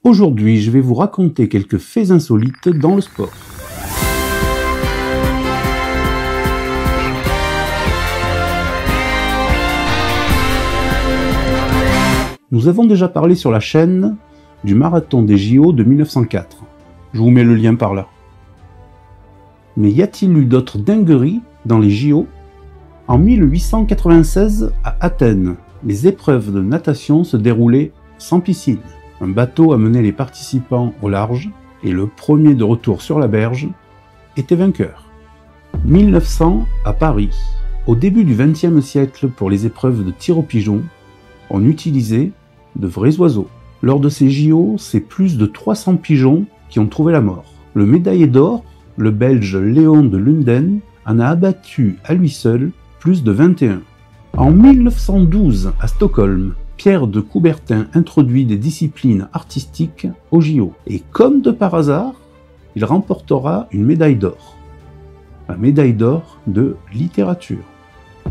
Aujourd'hui, je vais vous raconter quelques faits insolites dans le sport. Nous avons déjà parlé sur la chaîne du marathon des JO de 1904. Je vous mets le lien par là. Mais y a-t-il eu d'autres dingueries dans les JO? En 1896, à Athènes, les épreuves de natation se déroulaient sans piscine. Un bateau amenait les participants au large et le premier de retour sur la berge était vainqueur. 1900 à Paris. Au début du XXe siècle, pour les épreuves de tir au pigeon, on utilisait de vrais oiseaux. Lors de ces JO, c'est plus de 300 pigeons qui ont trouvé la mort. Le médaillé d'or, le Belge Léon de Lunden, en a abattu à lui seul plus de 21. En 1912, à Stockholm, Pierre de Coubertin introduit des disciplines artistiques aux JO. Et comme de par hasard, il remportera une médaille d'or. La médaille d'or de littérature.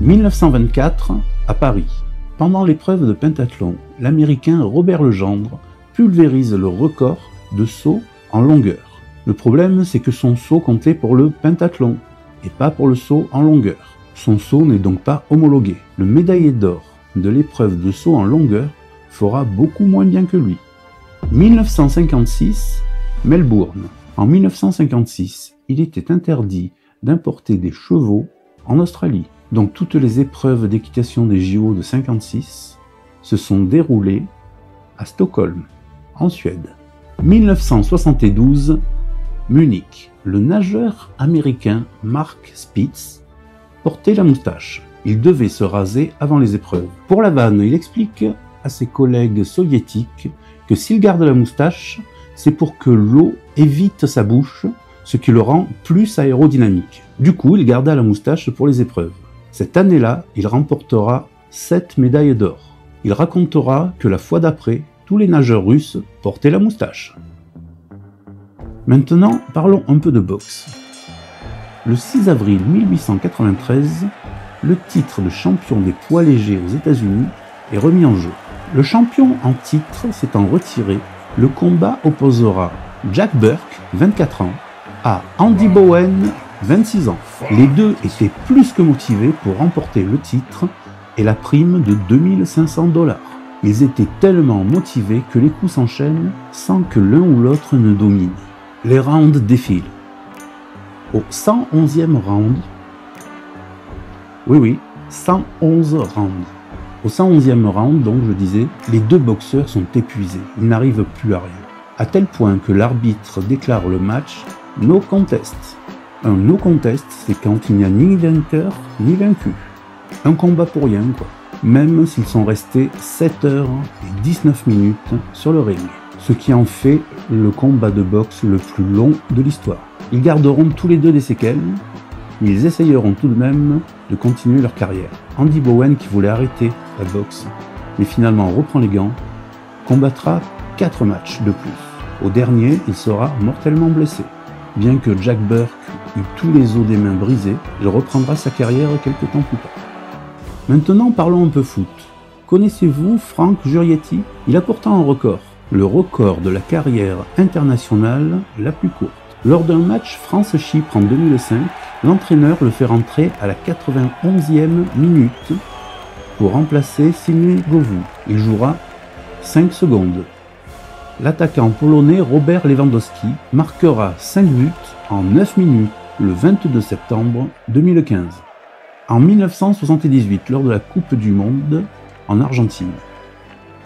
1924, à Paris. Pendant l'épreuve de pentathlon, l'Américain Robert Legendre pulvérise le record de saut en longueur. Le problème, c'est que son saut comptait pour le pentathlon et pas pour le saut en longueur. Son saut n'est donc pas homologué. Le médaillé d'or de l'épreuve de saut en longueur fera beaucoup moins bien que lui. 1956, Melbourne. En 1956, il était interdit d'importer des chevaux en Australie. Donc toutes les épreuves d'équitation des JO de 56 se sont déroulées à Stockholm, en Suède. 1972, Munich. Le nageur américain Mark Spitz portait la moustache. Il devait se raser avant les épreuves. Pour la vanne, il explique à ses collègues soviétiques que s'il garde la moustache, c'est pour que l'eau évite sa bouche, ce qui le rend plus aérodynamique. Du coup, il garda la moustache pour les épreuves. Cette année-là, il remportera 7 médailles d'or. Il racontera que la fois d'après, tous les nageurs russes portaient la moustache. Maintenant, parlons un peu de boxe. Le 6 avril 1893, le titre de champion des poids légers aux États-Unis est remis en jeu. Le champion en titre s'étant retiré, le combat opposera Jack Burke, 24 ans, à Andy Bowen, 26 ans. Les deux étaient plus que motivés pour remporter le titre et la prime de 2500 $. Ils étaient tellement motivés que les coups s'enchaînent sans que l'un ou l'autre ne domine. Les rounds défilent. Au 111e round, oui, 111 rounds. Au 111e round, donc je disais, les deux boxeurs sont épuisés, ils n'arrivent plus à rien. À tel point que l'arbitre déclare le match no contest. Un no contest, c'est quand il n'y a ni vainqueur ni vaincu. Un combat pour rien, quoi. Même s'ils sont restés 7 heures et 19 minutes sur le ring. Ce qui en fait le combat de boxe le plus long de l'histoire. Ils garderont tous les deux des séquelles, mais ils essayeront tout de même de continuer leur carrière. Andy Bowen, qui voulait arrêter la boxe, mais finalement reprend les gants, combattra 4 matchs de plus. Au dernier, il sera mortellement blessé. Bien que Jack Burke eut tous les os des mains brisés, il reprendra sa carrière quelques temps plus tard. Maintenant, parlons un peu foot. Connaissez-vous Franck Jurietti? Il a pourtant un record. Le record de la carrière internationale la plus courte. Lors d'un match France-Chypre en 2005, l'entraîneur le fait rentrer à la 91e minute pour remplacer Sidney Govou. Il jouera 5 secondes. L'attaquant polonais Robert Lewandowski marquera 5 buts en 9 minutes le 22 septembre 2015. En 1978, lors de la Coupe du Monde en Argentine,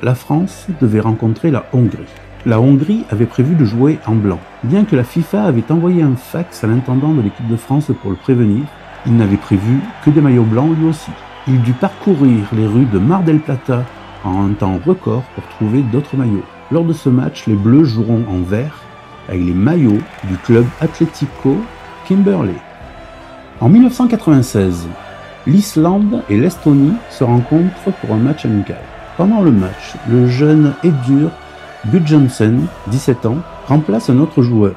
la France devait rencontrer la Hongrie. La Hongrie avait prévu de jouer en blanc. Bien que la FIFA avait envoyé un fax à l'intendant de l'équipe de France pour le prévenir, il n'avait prévu que des maillots blancs lui aussi. Il dut parcourir les rues de Mar del Plata en un temps record pour trouver d'autres maillots. Lors de ce match, les Bleus joueront en vert avec les maillots du club Atlético Kimberley. En 1996, l'Islande et l'Estonie se rencontrent pour un match amical. Pendant le match, le jeune Edur Gudjohnsen, 17 ans, remplace un autre joueur,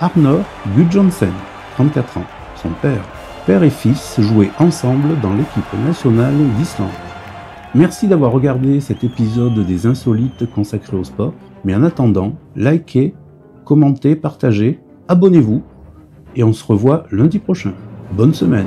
Arnór Gudjohnsen, 34 ans. Son père et fils jouaient ensemble dans l'équipe nationale d'Islande. Merci d'avoir regardé cet épisode des Insolites consacré au sport. Mais en attendant, likez, commentez, partagez, abonnez-vous et on se revoit lundi prochain. Bonne semaine!